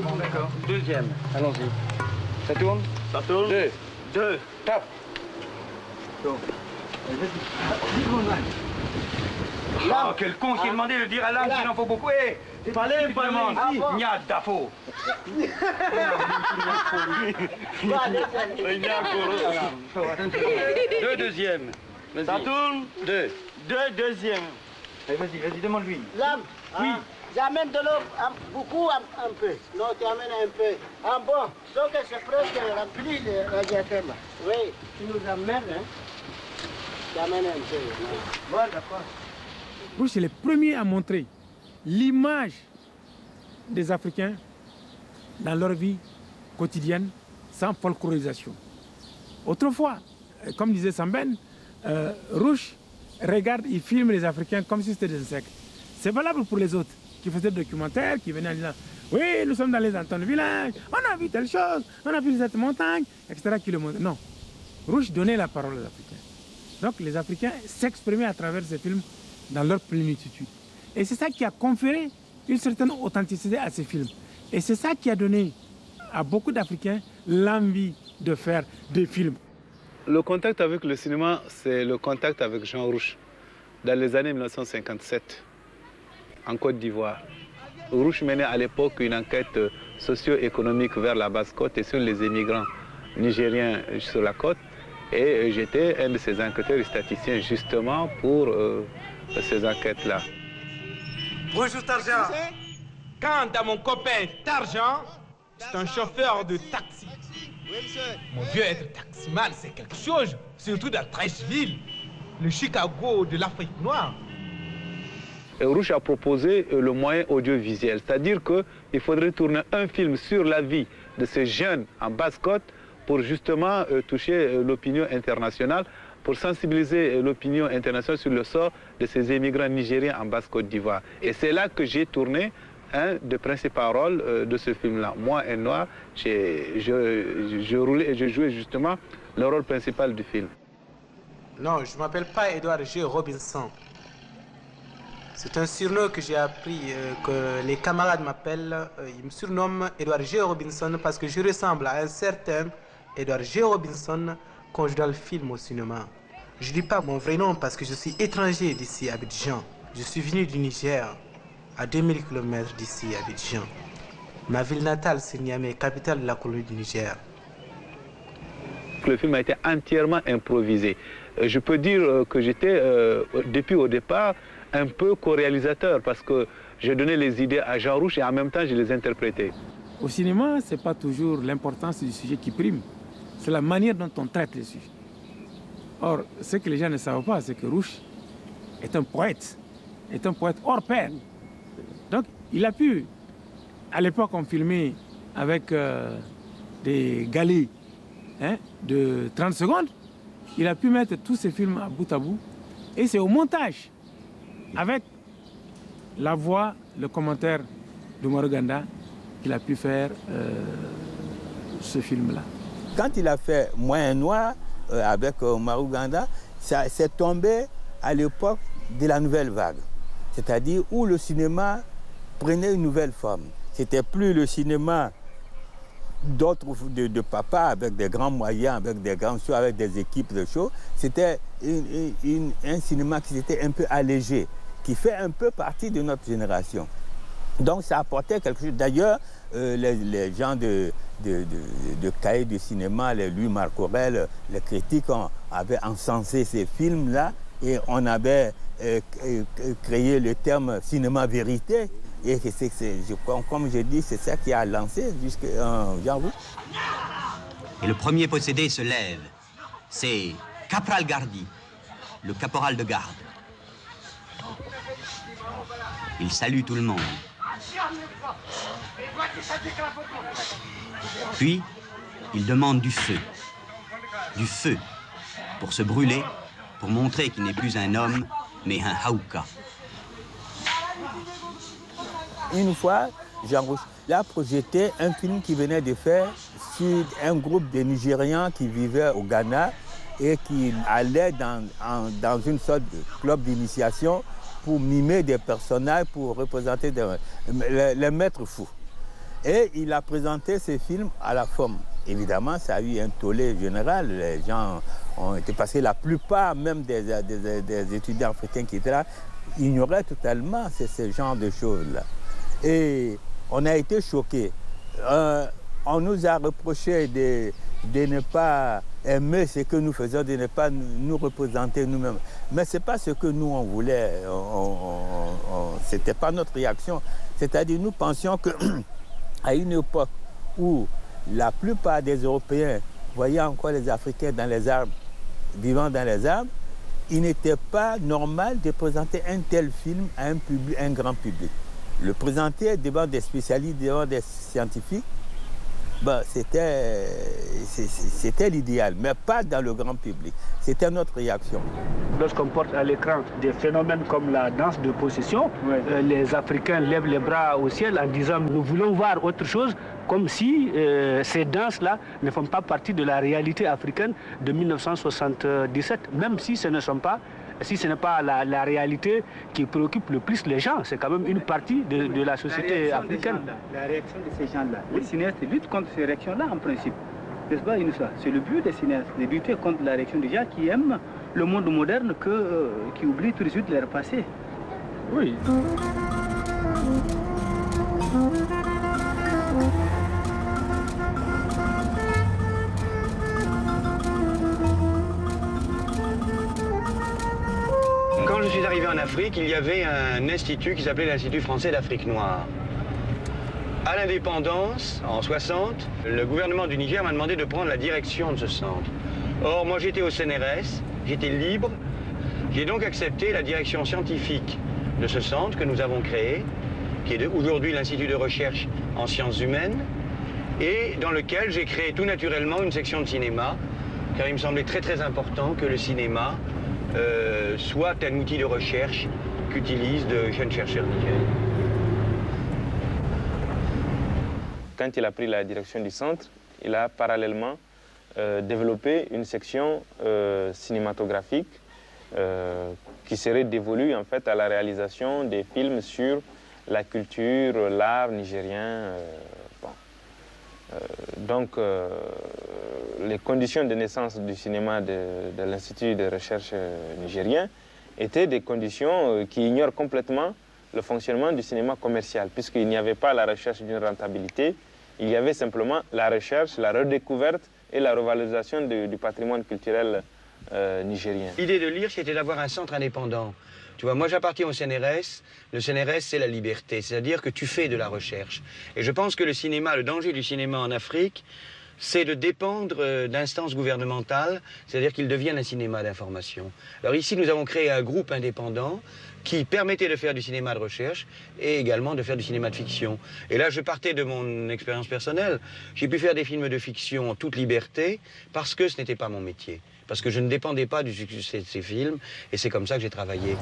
Bon, d'accord. Deuxième. Allons-y. Ça tourne? Ça tourne. Deux. Tape. Oh, quel con qui demandait de dire à l'âme qu'il en faut beaucoup. Eh, Fallait pas ici. Nya d'afo. Deux deuxièmes. Ça tourne. Deux. Deux deuxièmes. Allez, vas-y, demande-lui. L'âme. Oui. J'amène de l'eau, beaucoup, un peu. Non, tu amènes un peu. Ah bon, donc c'est presque rempli le radiateur là. Oui, tu nous amènes, hein. Tu amènes un peu. Bon, d'accord. Rouge est le premier à montrer l'image des Africains dans leur vie quotidienne sans folklorisation. Autrefois, comme disait Samben, Rouge regarde, il filme les Africains comme si c'était des insectes. C'est valable pour les autres qui faisaient des documentaires, qui venaient en disant « Oui, nous sommes dans les ententes de village, on a vu telle chose, on a vu cette montagne, etc. » qui le montrent. Non, Rouge donnait la parole aux Africains. Donc les Africains s'exprimaient à travers ces films dans leur plénitude. Et c'est ça qui a conféré une certaine authenticité à ces films. Et c'est ça qui a donné à beaucoup d'Africains l'envie de faire des films. Le contact avec le cinéma, c'est le contact avec Jean Rouch dans les années 1957 en Côte d'Ivoire. Rouch menait à l'époque une enquête socio-économique vers la Basse-Côte et sur les immigrants nigériens sur la côte. Et j'étais un de ces enquêteurs et statisticiens justement pour ces enquêtes-là. Bonjour Tarjan. Quant à mon copain Tarjan, c'est un chauffeur de taxi. Mon vieux, être taximan, c'est quelque chose, surtout dans Trècheville, le Chicago de l'Afrique noire. Rouch a proposé le moyen audiovisuel, c'est-à-dire qu'il faudrait tourner un film sur la vie de ces jeunes en Basse-Côte pour justement toucher l'opinion internationale, pour sensibiliser l'opinion internationale sur le sort de ces immigrants nigériens en Basse-Côte d'Ivoire. Et c'est là que j'ai tourné un des principaux rôles de ce film-là. Moi, un noir, je roulais et je jouais justement le rôle principal du film. Non, je ne m'appelle pas Edward G. Robinson. C'est un surnom que j'ai appris, que les camarades m'appellent. Ils me surnomment Edward G. Robinson parce que je ressemble à un certain Edward G. Robinson quand je dois le film au cinéma. Je ne dis pas mon vrai nom parce que je suis étranger d'ici, à Abidjan. Je suis venu du Niger, à 2000 km d'ici, à Abidjan. Ma ville natale, c'est Niamey, capitale de la colonie du Niger. Le film a été entièrement improvisé. Je peux dire que j'étais, depuis au départ, un peu co-réalisateur parce que j'ai donné les idées à Jean Rouch et en même temps, je les interprétais. Au cinéma, ce n'est pas toujours l'importance du sujet qui prime. C'est la manière dont on traite les sujets. Or, ce que les gens ne savent pas, c'est que Rouch est un poète hors pair. Donc, il a pu, à l'époque, on filmait avec des galets de 30 secondes, il a pu mettre tous ces films à bout, et c'est au montage, avec la voix, le commentaire de Morganda, qu'il a pu faire ce film-là. Quand il a fait Moi Noir avec Maruganda, c'est tombé à l'époque de la nouvelle vague, c'est-à-dire où le cinéma prenait une nouvelle forme. C'était plus le cinéma d'autres de papa avec des grands moyens, avec des grands shows, avec des équipes de shows. C'était un cinéma qui s'était un peu allégé, qui fait un peu partie de notre génération. Donc ça apportait quelque chose. D'ailleurs, les gens de cahiers de cinéma, les Louis Marc Aurèle, les critiques avaient encensé ces films-là et on avait créé le terme cinéma vérité. Et comme je dis, c'est ça qui a lancé jusqu'à Jean Rouch. Et le premier possédé se lève. C'est Capral Gardi, le caporal de garde. Il salue tout le monde. Puis, il demande du feu. Du feu pour se brûler, pour montrer qu'il n'est plus un homme, mais un Hauka. Une fois, Jean Rouch a projeté un film qu'il venait de faire sur un groupe de Nigérians qui vivaient au Ghana et qui allaient dans une sorte de club d'initiation pour mimer des personnages, pour représenter les maîtres fous. Et il a présenté ce film à la FOM. Évidemment, ça a eu un tollé général. Les gens ont été passés, la plupart même des étudiants africains qui étaient là ignoraient totalement ce genre de choses-là. Et on a été choqués. On nous a reproché de ne pas aimer ce que nous faisons, de ne pas nous représenter nous-mêmes. Mais ce n'est pas ce que nous on voulait, ce n'était pas notre réaction. C'est-à-dire nous pensions qu'à une époque où la plupart des Européens voyaient encore les Africains dans les arbres, vivant dans les arbres, il n'était pas normal de présenter un tel film à un grand public. Le présenter devant des spécialistes, devant des scientifiques, ben, c'était l'idéal, mais pas dans le grand public. C'était notre réaction. Lorsqu'on porte à l'écran des phénomènes comme la danse de possession, les Africains lèvent les bras au ciel en disant « nous voulons voir autre chose », comme si ces danses-là ne font pas partie de la réalité africaine de 1977, même si ce ne sont pas... Si ce n'est pas la réalité qui préoccupe le plus les gens, c'est quand même une partie de la société africaine. La réaction de ces gens-là, les cinéastes luttent contre ces réactions-là en principe. N'est-ce pas, Inoussa? C'est le but des cinéastes, de lutter contre la réaction des gens qui aiment le monde moderne, qui oublient tout de suite leur passé. Oui. Quand je suis arrivé en Afrique, il y avait un institut qui s'appelait l'Institut français d'Afrique noire. À l'indépendance, en 60, le gouvernement du Niger m'a demandé de prendre la direction de ce centre. Or, moi j'étais au CNRS, j'étais libre, j'ai donc accepté la direction scientifique de ce centre que nous avons créé, qui est aujourd'hui l'Institut de recherche en sciences humaines, et dans lequel j'ai créé tout naturellement une section de cinéma, car il me semblait très très important que le cinéma soit un outil de recherche qu'utilisent de jeunes chercheurs nigériens. Quand il a pris la direction du centre, il a parallèlement développé une section cinématographique qui serait dévolue en fait à la réalisation des films sur la culture, l'art nigérien. Donc, les conditions de naissance du cinéma de l'Institut de recherche nigérien étaient des conditions qui ignorent complètement le fonctionnement du cinéma commercial, puisqu'il n'y avait pas la recherche d'une rentabilité, il y avait simplement la recherche, la redécouverte et la revalorisation du patrimoine culturel nigérien. L'idée de lire, c'était d'avoir un centre indépendant. Tu vois, moi j'appartiens au CNRS. Le CNRS, c'est la liberté, c'est-à-dire que tu fais de la recherche. Et je pense que le cinéma, le danger du cinéma en Afrique, c'est de dépendre d'instances gouvernementales, c'est-à-dire qu'il devienne un cinéma d'information. Alors ici, nous avons créé un groupe indépendant qui permettait de faire du cinéma de recherche et également de faire du cinéma de fiction. Et là, je partais de mon expérience personnelle. J'ai pu faire des films de fiction en toute liberté parce que ce n'était pas mon métier. Parce que je ne dépendais pas du succès de ces films, et c'est comme ça que j'ai travaillé.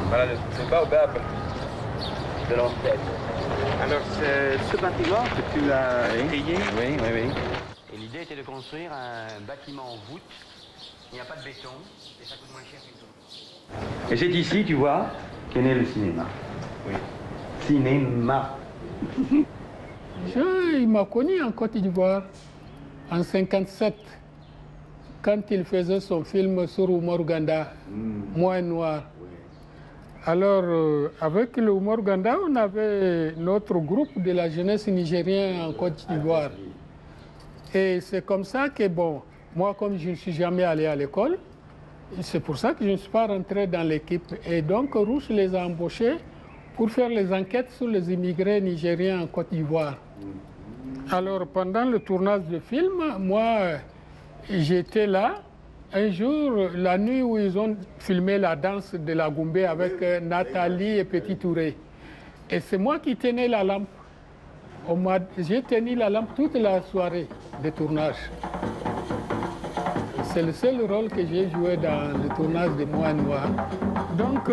Voilà le baobab de l'ancêtre. Alors, c'est ce bâtiment que tu as créé? Oui, oui, oui. Et l'idée était de construire un bâtiment en voûte. Il n'y a pas de béton, et ça coûte moins cher qu'une tour. Et c'est ici, tu vois, qu'est né le cinéma. Oui. Cinéma. Il m'a connu en Côte d'Ivoire en 1957, quand il faisait son film sur Oumar Ganda, Moi Noir. Oui. Alors, avec le Oumar Ganda, on avait notre groupe de la jeunesse nigérienne en Côte d'Ivoire. Et c'est comme ça que, bon, moi, comme je ne suis jamais allé à l'école, c'est pour ça que je ne suis pas rentré dans l'équipe. Et donc, Rouch les a embauchés pour faire les enquêtes sur les immigrés nigériens en Côte d'Ivoire. Alors, pendant le tournage du film, moi, j'étais là un jour, la nuit où ils ont filmé la danse de la Goumbé avec Nathalie et Petit Touré. Et c'est moi qui tenais la lampe. J'ai tenu la lampe toute la soirée de tournage. C'est le seul rôle que j'ai joué dans le tournage de Moi Noir. Donc,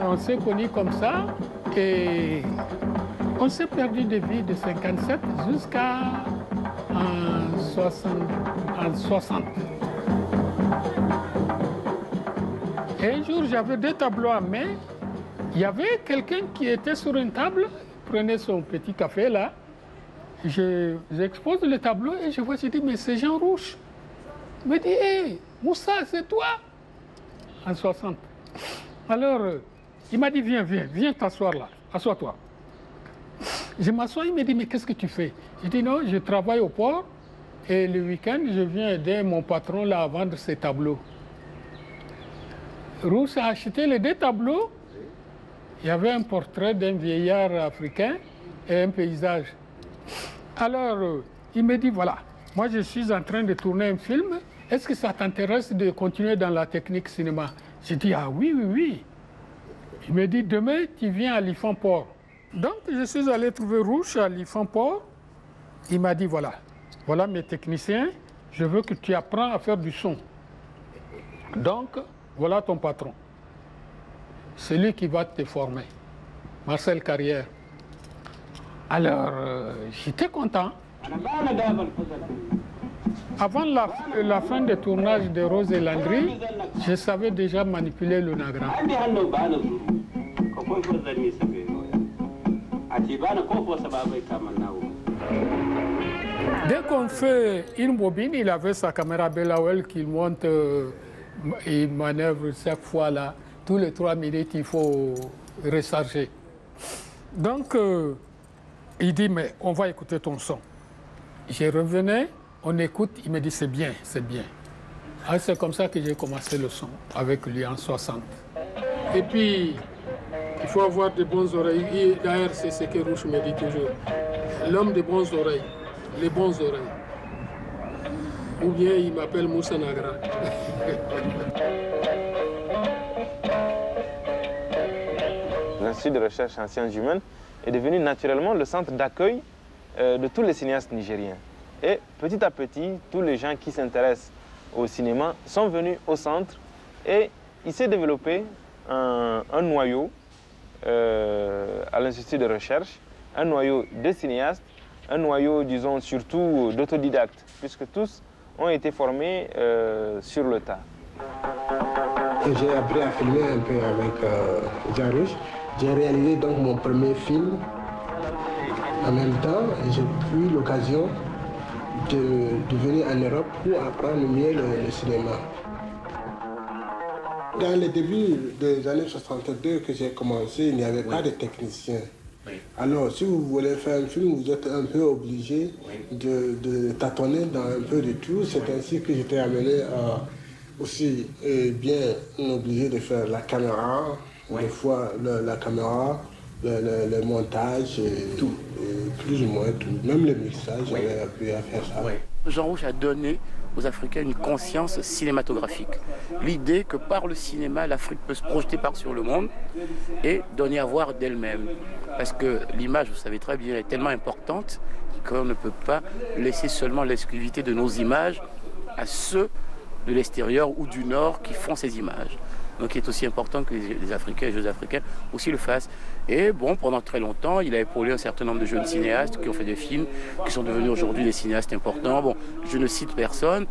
on s'est connus comme ça et on s'est perdu de vue de 57 jusqu'à en 60. Et un jour, j'avais 2 tableaux à main. Il y avait quelqu'un qui était sur une table, prenait son petit café là. J'expose le tableau et je vois, je dis, mais c'est Jean Rouch. Il me dit, hé, Moussa, c'est toi? En 60. Alors, il m'a dit, viens t'asseoir là, assois-toi. Je m'assois, il me dit, mais qu'est-ce que tu fais? Je dis, non, je travaille au port et le week-end, je viens aider mon patron là à vendre ses tableaux. Rouch a acheté les 2 tableaux. Il y avait un portrait d'un vieillard africain et un paysage. Alors, il me dit, voilà, moi je suis en train de tourner un film. Est-ce que ça t'intéresse de continuer dans la technique cinéma? J'ai dit, ah oui. Il me dit, demain, tu viens à l'Ifan-Port. Donc, je suis allé trouver Rouch à l'Ifan-Port. Il m'a dit, voilà mes techniciens, je veux que tu apprennes à faire du son. Donc, voilà ton patron. C'est lui qui va te former, Marcel Carrière. Alors, j'étais content. Avant la fin du tournage de Rose et Landry, je savais déjà manipuler le Nagra. Dès qu'on fait une bobine, il avait sa caméra Bellawell qu'il monte et manœuvre chaque fois là. Tous les 3 minutes, il faut recharger. Donc, il dit, mais on va écouter ton son. Je revenais, on écoute, il me dit, c'est bien. Ah, c'est comme ça que j'ai commencé le son, avec lui en 60. Et puis, il faut avoir de bonnes oreilles. D'ailleurs, c'est ce que Rouch me dit toujours. L'homme de bonnes oreilles, les bonnes oreilles. Ou bien il m'appelle Moussa Nagra. L'Institut de recherche en sciences humaines est devenu naturellement le centre d'accueil de tous les cinéastes nigériens. Et petit à petit, tous les gens qui s'intéressent au cinéma sont venus au centre et il s'est développé un noyau à l'Institut de recherche, un noyau de cinéastes, un noyau, disons, surtout d'autodidactes, puisque tous ont été formés sur le tas. J'ai appris à filmer un peu avec Jean Rouch. J'ai réalisé donc mon premier film. En même temps, j'ai eu l'occasion de venir en Europe pour apprendre mieux le cinéma. Dans les débuts des années 62 que j'ai commencé, il n'y avait pas de technicien. Alors, si vous voulez faire un film, vous êtes un peu obligé de tâtonner dans un peu de tout. C'est ainsi que j'étais amené à aussi bien obligé de faire la caméra, des fois la caméra, le montage, tout. Plus ou moins tout. Même le mixage, j'avais appris à faire ça. Jean Rouch a donné aux Africains une conscience cinématographique. L'idée que par le cinéma, l'Afrique peut se projeter sur le monde et donner à voir d'elle-même. Parce que l'image, vous savez très bien, est tellement importante qu'on ne peut pas laisser seulement l'exclusivité de nos images à ceux de l'extérieur ou du Nord qui font ces images. Donc il est aussi important que les Africains et les jeunes Africains aussi le fassent. Et bon, pendant très longtemps, il a épaulé un certain nombre de jeunes cinéastes qui ont fait des films, qui sont devenus aujourd'hui des cinéastes importants. Bon, je ne cite personne,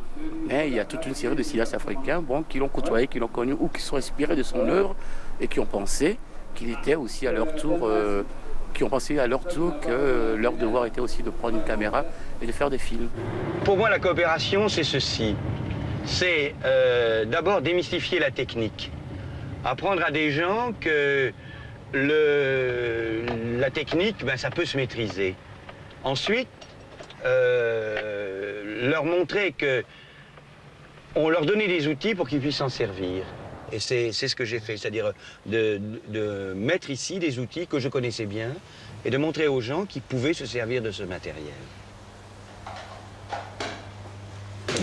mais il y a toute une série de cinéastes africains qui l'ont côtoyé, qui l'ont connu ou qui sont inspirés de son œuvre et qui ont pensé qu'il était aussi à leur tour, que leur devoir était aussi de prendre une caméra et de faire des films. Pour moi, la coopération, c'est ceci. C'est d'abord démystifier la technique. Apprendre à des gens que la technique, ça peut se maîtriser. Ensuite, leur montrer qu'on leur donnait des outils pour qu'ils puissent s'en servir. Et c'est ce que j'ai fait, c'est-à-dire de mettre ici des outils que je connaissais bien et de montrer aux gens qu'ils pouvaient se servir de ce matériel.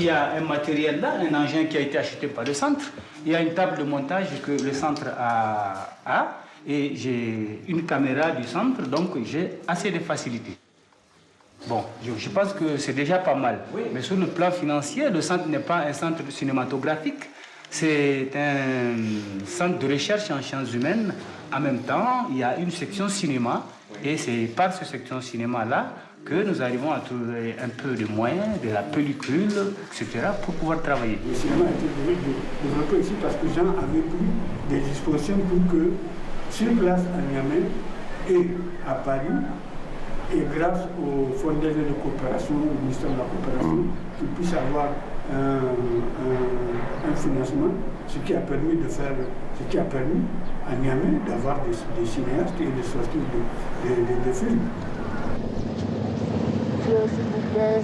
il y a un matériel là, un engin qui a été acheté par le centre. Il y a une table de montage que le centre a et j'ai une caméra du centre, donc j'ai assez de facilité. Bon, je pense que c'est déjà pas mal. Oui. Mais sur le plan financier, le centre n'est pas un centre cinématographique. C'est un centre de recherche en sciences humaines. En même temps, il y a une section cinéma. Et c'est par cette section cinéma-là que nous arrivons à trouver un peu de moyens, de la pellicule, etc., pour pouvoir travailler. Le cinéma a été développé ici parce que Jean avait pris des dispositions pour que, sur place à Niamey et à Paris, et grâce au Fonds d'aide de coopération, au ministère de la coopération, qu'il puisse avoir un financement, ce qui a permis à Niamey d'avoir des cinéastes et de sortir de films. S'il vous plaît,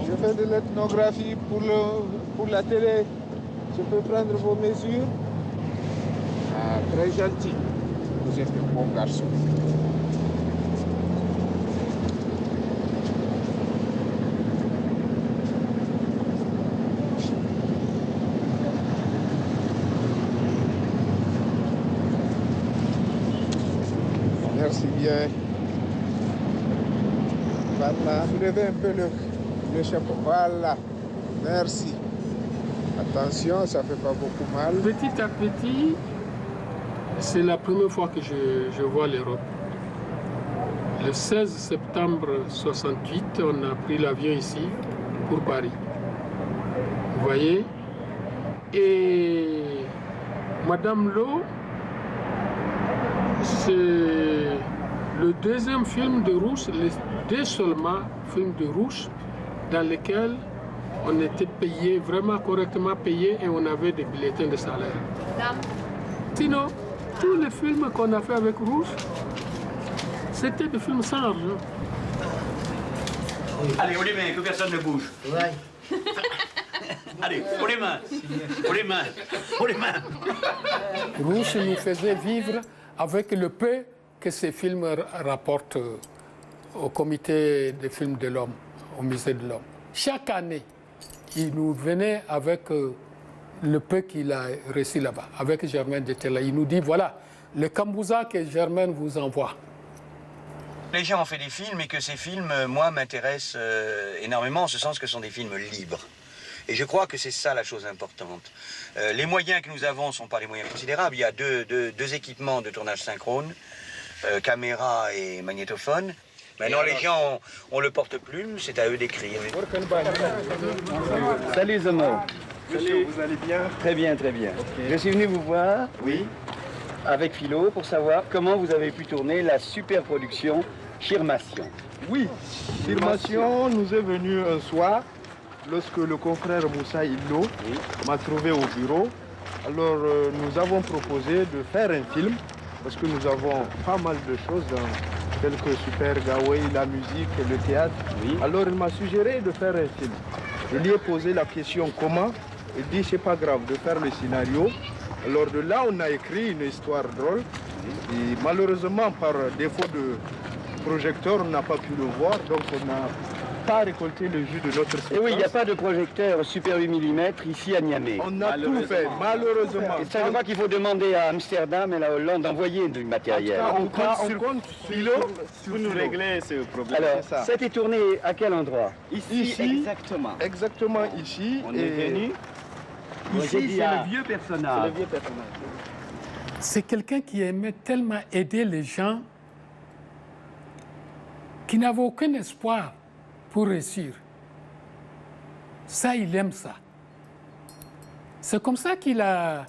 je fais de l'ethnographie pour la télé. Je peux prendre vos mesures? Ah, très gentil. Vous êtes un bon garçon. Merci bien. Voilà, soulevez un peu le chapeau. Voilà, merci. Attention, ça ne fait pas beaucoup mal. Petit à petit, c'est la première fois que je vois l'Europe. Le 16 septembre 68, on a pris l'avion ici pour Paris. Vous voyez? Et Madame Lo, c'est le deuxième film de Rousse, les deux seulement films de Rousse dans lesquels on était payé, vraiment correctement payé, et on avait des bulletins de salaire. Sinon, tous les films qu'on a fait avec Rousse, c'était des films sans argent. Allez, haut les mains, que personne ne bouge. Ouais. Allez, haut les mains, haut les mains, haut les mains. Rousse nous faisait vivre avec le peu que ces films rapportent au comité des films de l'homme, au musée de l'homme. Chaque année, il nous venait avec le peu qu'il a reçu là-bas, avec Germaine Detella. Il nous dit, voilà, le Kambouza que Germaine vous envoie. Les gens ont fait des films et que ces films, moi, m'intéressent énormément en ce sens que ce sont des films libres. Et je crois que c'est ça la chose importante. Les moyens que nous avons ne sont pas des moyens considérables. Il y a deux équipements de tournage synchrone, caméra et magnétophone. Maintenant, les gens ont le porte-plume, c'est à eux d'écrire. Salut Zemo. Monsieur, vous allez bien? Très bien, très bien. Okay. Je suis venu vous voir, oui, avec Philo, pour savoir comment vous avez pu tourner la super production Chirmation. Oui, Chirmation nous est venu un soir, lorsque le confrère Moussa Illo m'a trouvé au bureau. Alors, nous avons proposé de faire un film, parce que nous avons pas mal de choses telles que Super Gawai, la musique, le théâtre. Oui. Alors il m'a suggéré de faire un film. Je lui ai posé la question comment. Il dit c'est pas grave de faire le scénario. Alors de là on a écrit une histoire drôle. Et malheureusement par défaut de projecteur on n'a pas pu le voir. Donc on n'a pas récolté le jus de notre séquence. Et oui, il n'y a pas de projecteur Super 8 mm ici à Niamey. On a tout fait, malheureusement. Et ça, je crois qu'il faut demander à Amsterdam et la Hollande d'envoyer du matériel. On compte sur Philo pour nous régler ce problème. Alors, ça a été tourné à quel endroit? Ici, exactement. Exactement ici. On est venu. Ici, c'est le vieux personnage. C'est le vieux personnage. C'est quelqu'un qui aimait tellement aider les gens qui n'avaient aucun espoir pour réussir. Ça, il aime ça. C'est comme ça qu'il a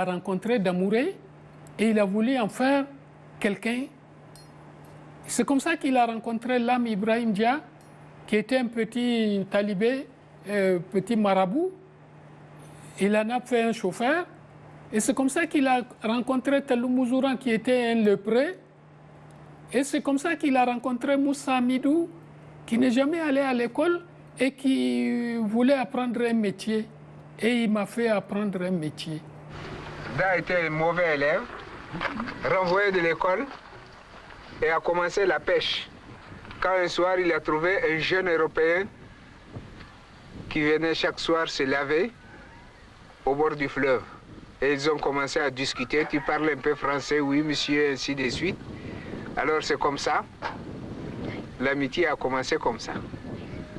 rencontré Damouré et il a voulu en faire quelqu'un. C'est comme ça qu'il a rencontré l'âme Ibrahim Dia, qui était un petit talibé, petit marabout. Il en a fait un chauffeur. Et c'est comme ça qu'il a rencontré Talou Mouzouran, qui était un lépreux. Et c'est comme ça qu'il a rencontré Moussa Amidou, qui n'est jamais allé à l'école et qui voulait apprendre un métier. Et il m'a fait apprendre un métier. Da était un mauvais élève, renvoyé de l'école, et a commencé la pêche. Quand un soir, il a trouvé un jeune Européen qui venaient chaque soir se laver au bord du fleuve. Et ils ont commencé à discuter. Tu parles un peu français, oui monsieur, ainsi de suite. Alors c'est comme ça. L'amitié a commencé comme ça.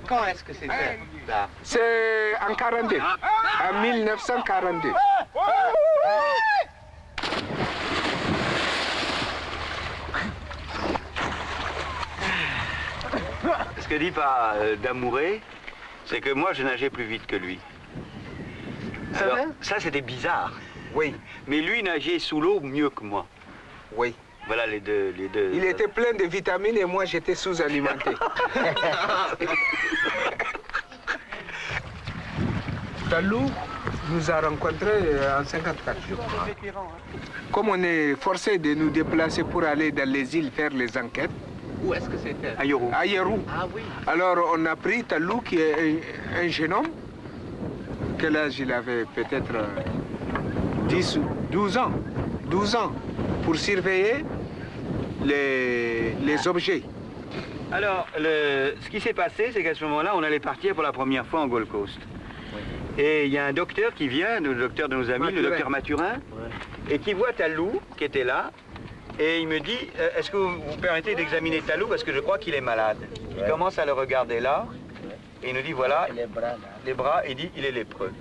Quand est-ce que c'était ça? C'est en 42, en 1942. Ce que dit par Damouré, c'est que moi je nageais plus vite que lui. Alors, ça c'était bizarre. Oui. Mais lui nageait sous l'eau mieux que moi. Oui. Voilà les deux. Il était plein de vitamines et moi j'étais sous-alimenté. Talou nous a rencontrés en 54. Comme on est forcé de nous déplacer pour aller dans les îles faire les enquêtes. Où est-ce que c'était? À Yérou. À Yérou. Ah oui. Alors on a pris Talou qui est un jeune homme. Quel âge il avait? Peut-être 10 ou 12 ans. 12 ans. Pour surveiller les objets. Alors, ce qui s'est passé, c'est qu'à ce moment-là, on allait partir pour la première fois en Gold Coast. Et il y a un docteur qui vient, le docteur de nos amis, Mathurin. le docteur Mathurin, et qui voit Talou, qui était là, et il me dit, est-ce que vous permettez d'examiner Talou, parce que je crois qu'il est malade. Il commence à le regarder là, et il nous dit, voilà, les bras, il dit, il est lépreux.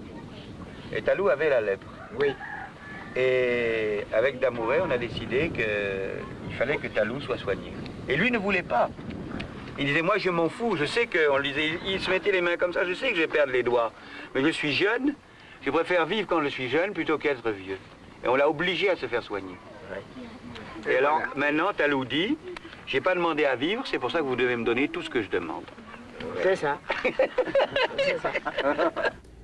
Et Talou avait la lèpre. Oui. Et avec Damouré, on a décidé qu'il fallait que Talou soit soigné. Et lui ne voulait pas. Il disait, moi je m'en fous, je sais qu'on lui disait, il se mettait les mains comme ça, je sais que je vais perdre les doigts. Mais je suis jeune, je préfère vivre quand je suis jeune plutôt qu'être vieux. Et on l'a obligé à se faire soigner. Et alors, maintenant, Talou dit, j'ai pas demandé à vivre, c'est pour ça que vous devez me donner tout ce que je demande. C'est ça. C'est ça.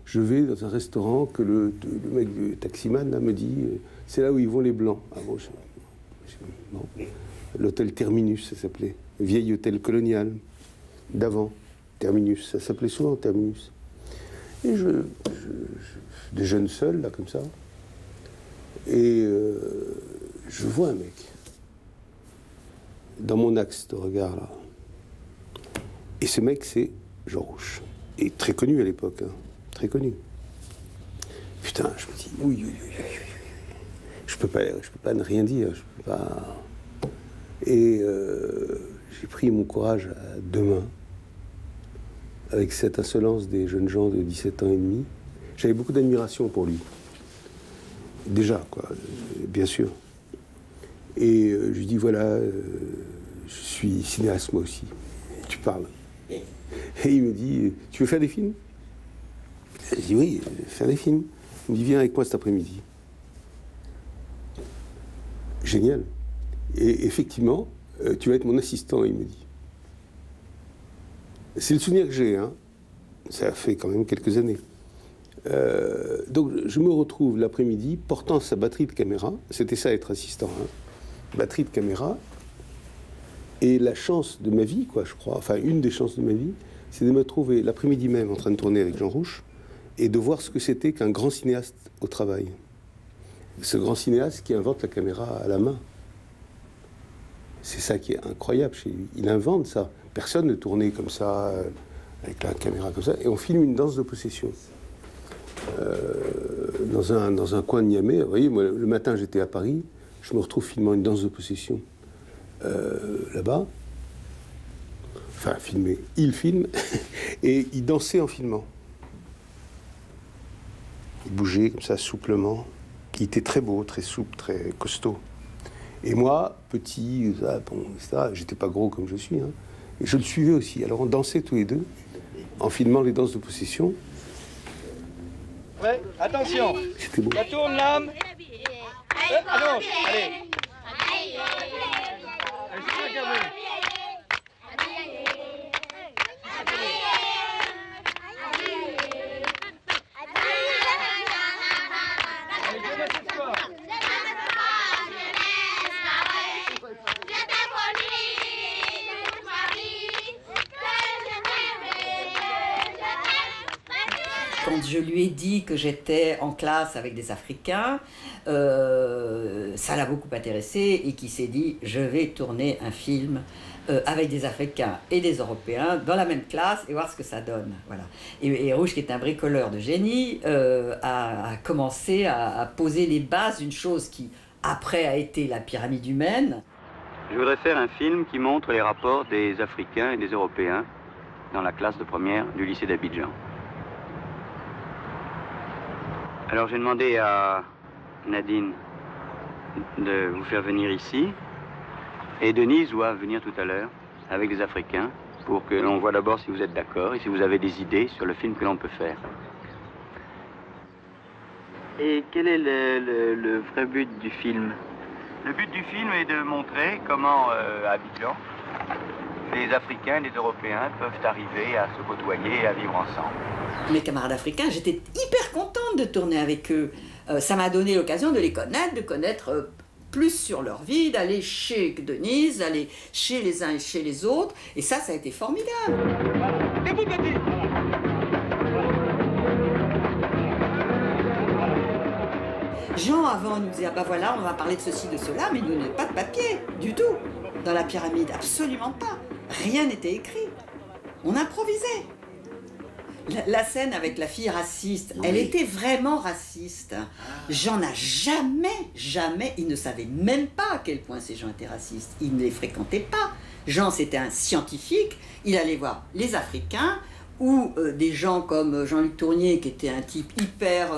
Je vais dans un restaurant que le mec du taximan là, me dit, c'est là où ils vont les blancs. Ah bon, bon. L'hôtel Terminus, ça s'appelait. Vieil hôtel colonial d'avant. Terminus, ça s'appelait souvent Terminus. Et je déjeune seul, là, comme ça. Et je vois un mec dans mon axe de regard, là. Et ce mec, c'est Jean Rouch. Et très connu à l'époque, hein. Très connu. Putain, je me dis, oui. Je peux pas ne rien dire, je peux pas... Et j'ai pris mon courage à deux mains, avec cette insolence des jeunes gens de 17 ans et demi. J'avais beaucoup d'admiration pour lui. Déjà, quoi, bien sûr. Et je lui dis, voilà, je suis cinéaste moi aussi. Tu parles. Et il me dit, tu veux faire des films? Je dis, oui, faire des films. Il me dit, viens avec moi cet après-midi. Génial. Et effectivement, tu vas être mon assistant, il me dit. C'est le souvenir que j'ai, hein. Ça fait quand même quelques années. Donc je me retrouve l'après-midi portant sa batterie de caméra. C'était ça être assistant, hein. Batterie de caméra. Et la chance de ma vie, quoi, je crois, enfin une des chances de ma vie, c'est de me trouver l'après-midi même en train de tourner avec Jean Rouch et de voir ce que c'était qu'un grand cinéaste au travail. Ce grand cinéaste qui invente la caméra à la main. C'est ça qui est incroyable chez lui. Il invente ça. Personne ne tournait comme ça, avec la caméra comme ça. Et on filme une danse de possession. Dans un coin de Niamey. Vous voyez, moi, le matin, j'étais à Paris. Je me retrouve filmant une danse de possession là-bas. Enfin, filmé. Il filme. Et il dansait en filmant. Il bougeait comme ça, souplement. Il était très beau, très souple, très costaud. Et moi, petit, bon, etc., j'étais pas gros comme je suis, hein, et je le suivais aussi. Alors on dansait tous les deux, en filmant les danses de possession. Ouais, attention. C'était beau. Ça tourne l'âme. À gauche, allez. Quand je lui ai dit que j'étais en classe avec des Africains, ça l'a beaucoup intéressé et qu'il s'est dit, je vais tourner un film avec des Africains et des Européens dans la même classe et voir ce que ça donne. Voilà. Et Rouche, qui est un bricoleur de génie, a commencé à poser les bases d'une chose qui, après, a été la pyramide humaine. Je voudrais faire un film qui montre les rapports des Africains et des Européens dans la classe de première du lycée d'Abidjan. Alors j'ai demandé à Nadine de vous faire venir ici, et Denise doit venir tout à l'heure avec des Africains pour que l'on voit d'abord si vous êtes d'accord et si vous avez des idées sur le film que l'on peut faire. Et quel est le vrai but du film? Le but du film est de montrer comment à Abidjan, les Africains et les Européens peuvent arriver à se côtoyer et à vivre ensemble. Mes camarades africains, j'étais hyper contente de tourner avec eux. Ça m'a donné l'occasion de les connaître, de connaître plus sur leur vie, d'aller chez Denise, d'aller chez les uns et chez les autres. Et ça a été formidable. Jean, avant, nous disait, ah ben voilà, on va parler de ceci, de cela, mais nous n'avons pas de papier, du tout. Dans la pyramide, absolument pas. Rien n'était écrit. On improvisait. La scène avec la fille raciste, oui. Elle était vraiment raciste. Jean n'a jamais, il ne savait même pas à quel point ces gens étaient racistes. Il ne les fréquentait pas. Jean, c'était un scientifique. Il allait voir les Africains ou des gens comme Jean-Luc Tournier, qui était un type hyper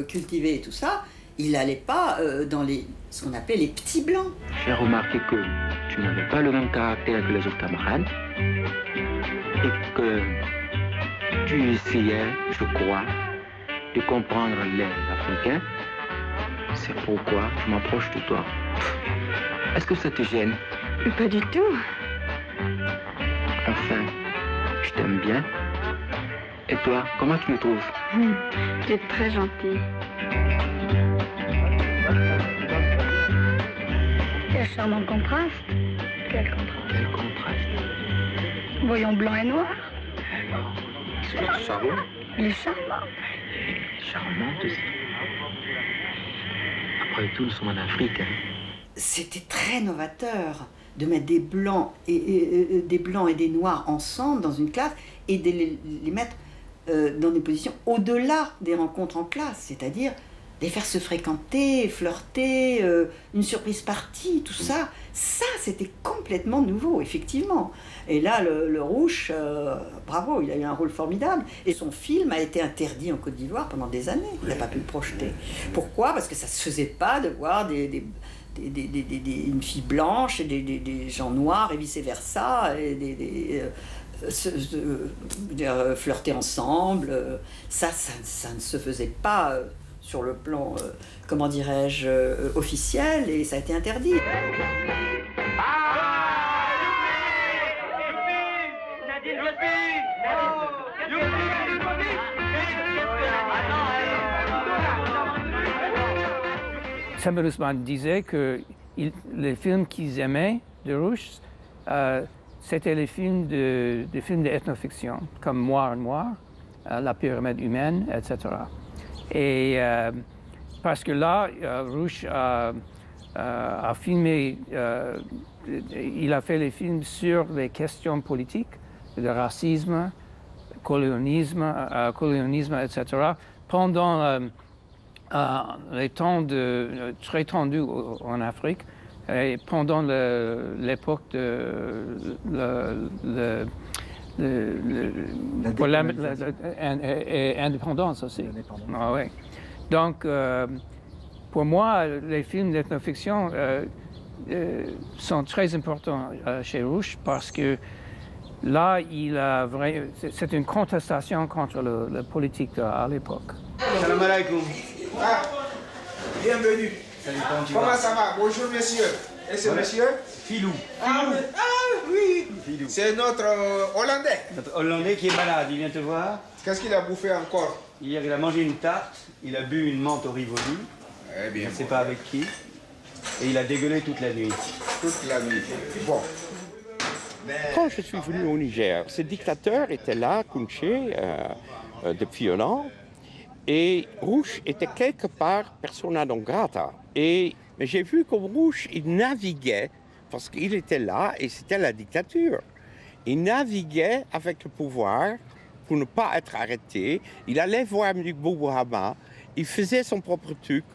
cultivé et tout ça. Il n'allait pas dans ce qu'on appelait les petits blancs. J'ai remarqué que tu n'avais pas le même caractère que les autres camarades et que tu essayais, je crois, de comprendre les Africains. C'est pourquoi je m'approche de toi. Est-ce que ça te gêne? Pas du tout. Enfin, je t'aime bien. Et toi, comment tu me trouves? Tu es très gentil. Quel charmant contraste. Quel contraste. Quel contraste. Voyons blanc et noir. C'est charmant. Il est charmant. Charmant aussi. Après tout, nous sommes en Afrique. Hein. C'était très novateur de mettre des blancs et des noirs ensemble dans une classe et de les mettre dans des positions au-delà des rencontres en classe, c'est-à-dire les faire se fréquenter, flirter, une surprise partie, tout ça. Ça, c'était complètement nouveau, effectivement. Et là, le Rouche, bravo, il a eu un rôle formidable. Et son film a été interdit en Côte d'Ivoire pendant des années. Il n'a pas pu le projeter. Pourquoi? Parce que ça ne se faisait pas de voir une fille blanche et des gens noirs et vice-versa, et flirter ensemble. Ça ne se faisait pas sur le plan, comment dirais-je, officiel, et ça a été interdit. Samuel Haussmann disait que les films qu'ils aimaient de Rouche, c'était les films d'ethnofiction, comme Noir et Noir, La pyramide humaine, etc. Et parce que là, Rouche a filmé, il a fait les films sur les questions politiques, le racisme, colonialisme, etc., pendant les temps très tendus en Afrique, et pendant l'époque de l'indépendance aussi. Ah, ouais. Donc, pour moi, les films d'ethnofiction sont très importants chez Rouche parce que là, c'est une contestation contre la politique à l'époque. Salam alaikum. Ah, bienvenue. Salut, comment ça va? Bonjour, messieurs. Et ce monsieur? Filou. Ah oui, c'est notre Hollandais. Notre Hollandais qui est malade, il vient te voir. Qu'est-ce qu'il a bouffé encore? Hier, il a mangé une tarte, il a bu une menthe au Rivoli. Eh bien, je ne sais pas avec qui. Et il a dégueulé toute la nuit. Toute la nuit. Bon. Quand je suis venu au Niger, ce dictateur était là, Kounché, depuis un an. Et Rouch était quelque part persona non grata. Et j'ai vu que Rouch, il naviguait, parce qu'il était là et c'était la dictature. Il naviguait avec le pouvoir pour ne pas être arrêté. Il allait voir Boubouhama, il faisait son propre truc.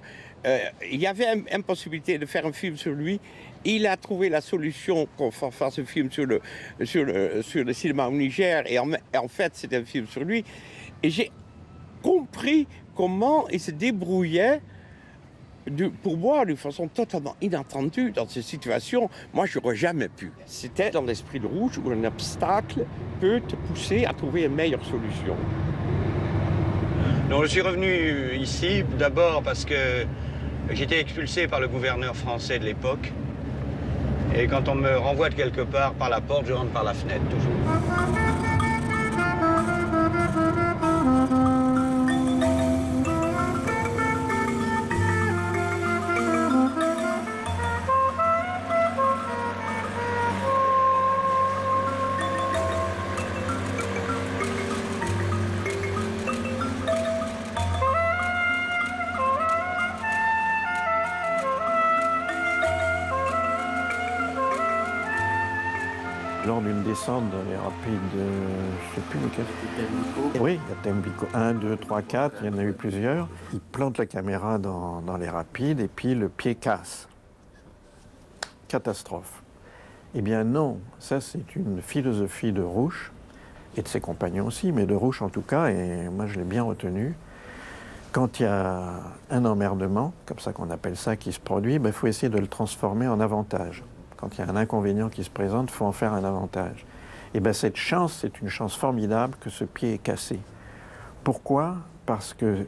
Il y avait une impossibilité de faire un film sur lui. Il a trouvé la solution qu'on fasse un film sur le cinéma au Niger. Et en fait, c'était un film sur lui. Et j'ai compris comment il se débrouillait pour moi d'une façon totalement inattendue dans ces situations. Moi, je n'aurais jamais pu. C'était dans l'esprit de Rouch où un obstacle peut te pousser à trouver une meilleure solution. Donc, je suis revenu ici d'abord parce que j'étais expulsé par le gouverneur français de l'époque. Et quand on me renvoie de quelque part par la porte, je rentre par la fenêtre, toujours. Lors d'une descente dans les rapides, je ne sais plus lequel. Oui, il y a Tembico 1, 2, 3, 4, il y en a eu plusieurs. Il plante la caméra dans les rapides et puis le pied casse. Catastrophe. Eh bien non, ça c'est une philosophie de Rouch, et de ses compagnons aussi, mais de Rouch en tout cas, et moi je l'ai bien retenu. Quand il y a un emmerdement, comme ça qu'on appelle ça, qui se produit, il faut essayer de le transformer en avantage. Quand il y a un inconvénient qui se présente, il faut en faire un avantage. Et bien cette chance, c'est une chance formidable que ce pied est cassé. Pourquoi? Parce que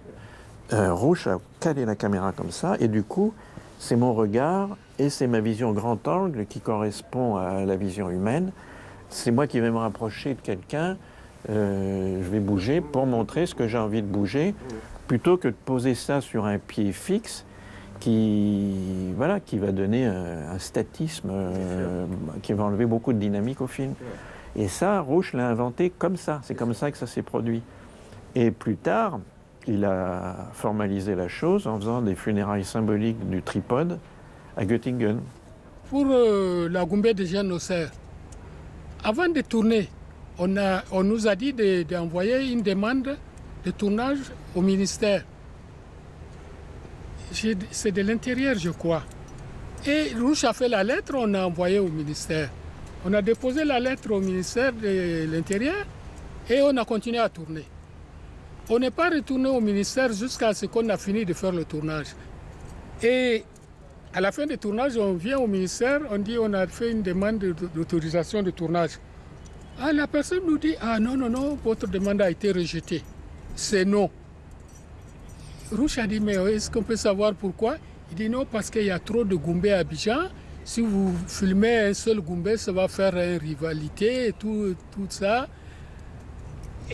Rouch a calé la caméra comme ça, et du coup, c'est mon regard et c'est ma vision grand angle qui correspond à la vision humaine. C'est moi qui vais me rapprocher de quelqu'un, je vais bouger pour montrer ce que j'ai envie de bouger, plutôt que de poser ça sur un pied fixe, qui va donner un statisme, qui va enlever beaucoup de dynamique au film. Et ça, Rouch l'a inventé comme ça, c'est comme ça que ça s'est produit. Et plus tard, il a formalisé la chose en faisant des funérailles symboliques du tripode à Göttingen. Pour la Goumbé de Jeanne Auxerre, avant de tourner, on nous a dit d'envoyer une demande de tournage au ministère. C'est de l'intérieur, je crois. Et Rouch a fait la lettre, on a envoyé au ministère. On a déposé la lettre au ministère de l'Intérieur et on a continué à tourner. On n'est pas retourné au ministère jusqu'à ce qu'on a fini de faire le tournage. Et à la fin du tournage, on vient au ministère, on dit on a fait une demande d'autorisation de tournage. Ah, la personne nous dit, ah non, votre demande a été rejetée. C'est non. Rouch a dit, mais est-ce qu'on peut savoir pourquoi? Il dit non, parce qu'il y a trop de Goumbé à Abidjan. Si vous filmez un seul Goumbé, ça va faire une rivalité et tout ça.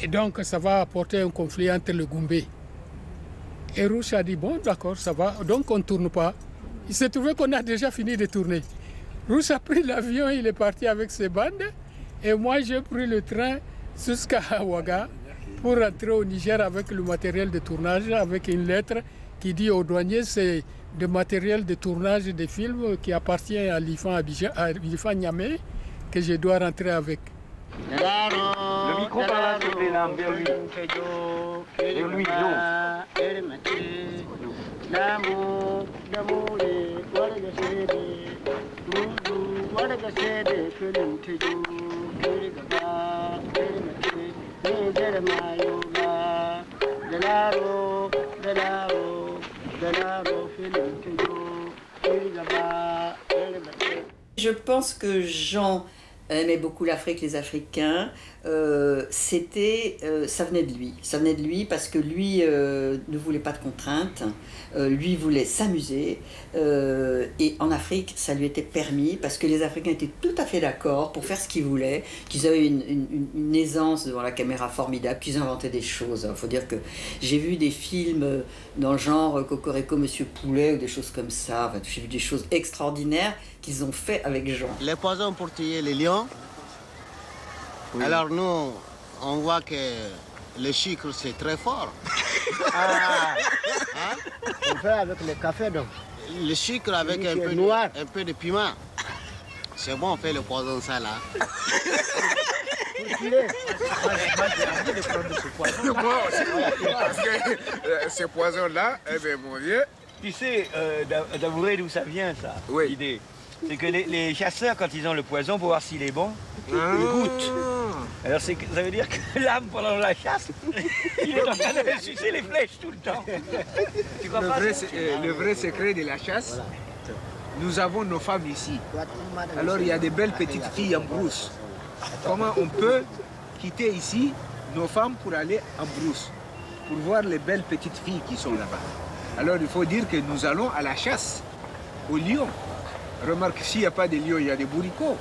Et donc, ça va apporter un conflit entre les Goumbé. Et Rouch a dit, bon, d'accord, ça va. Donc, on ne tourne pas. Il s'est trouvé qu'on a déjà fini de tourner. Rouch a pris l'avion, il est parti avec ses bandes. Et moi, j'ai pris le train jusqu'à Ouaga pour rentrer au Niger avec le matériel de tournage, avec une lettre qui dit aux douaniers c'est le matériel de tournage des films qui appartient à l'IFAN Niamey que je dois rentrer avec. Le micro par là, s'il vous plaît, là, vers lui. Vers lui, Je pense que Jean aimait beaucoup l'Afrique, les Africains. Ça venait de lui. Ça venait de lui parce que lui ne voulait pas de contraintes. Lui voulait s'amuser. Et en Afrique, ça lui était permis parce que les Africains étaient tout à fait d'accord pour faire ce qu'ils voulaient, qu'ils avaient une aisance devant la caméra formidable, qu'ils inventaient des choses. Il faut dire que j'ai vu des films dans le genre Cocorico, Monsieur Poulet ou des choses comme ça. Enfin, j'ai vu des choses extraordinaires qu'ils ont fait avec Jean. Les poisons pour tuer les lions. Oui. Alors nous, on voit que le sucre c'est très fort. Ah, hein? On fait avec le café donc. Le sucre avec un peu noir, un peu de piment. C'est bon, on fait le poison ça là. Moi aussi, parce que ce poison-là, eh bien, mon vieux. Tu sais, Damouré, d'où ça vient, ça, l'idée? C'est que les chasseurs, quand ils ont le poison, pour voir s'il est bon, ils goûtent. Alors ça veut dire que l'âme, pendant la chasse, il est en train de sucer les flèches tout le temps. Tu crois pas Le vrai secret de la chasse, nous avons nos femmes ici. Alors il y a des belles petites filles en brousse. Comment on peut quitter ici nos femmes pour aller en brousse, pour voir les belles petites filles qui sont là-bas? Alors il faut dire que nous allons à la chasse, aux lions. Remarque, s'il n'y a pas de lions, il y a des bourricots.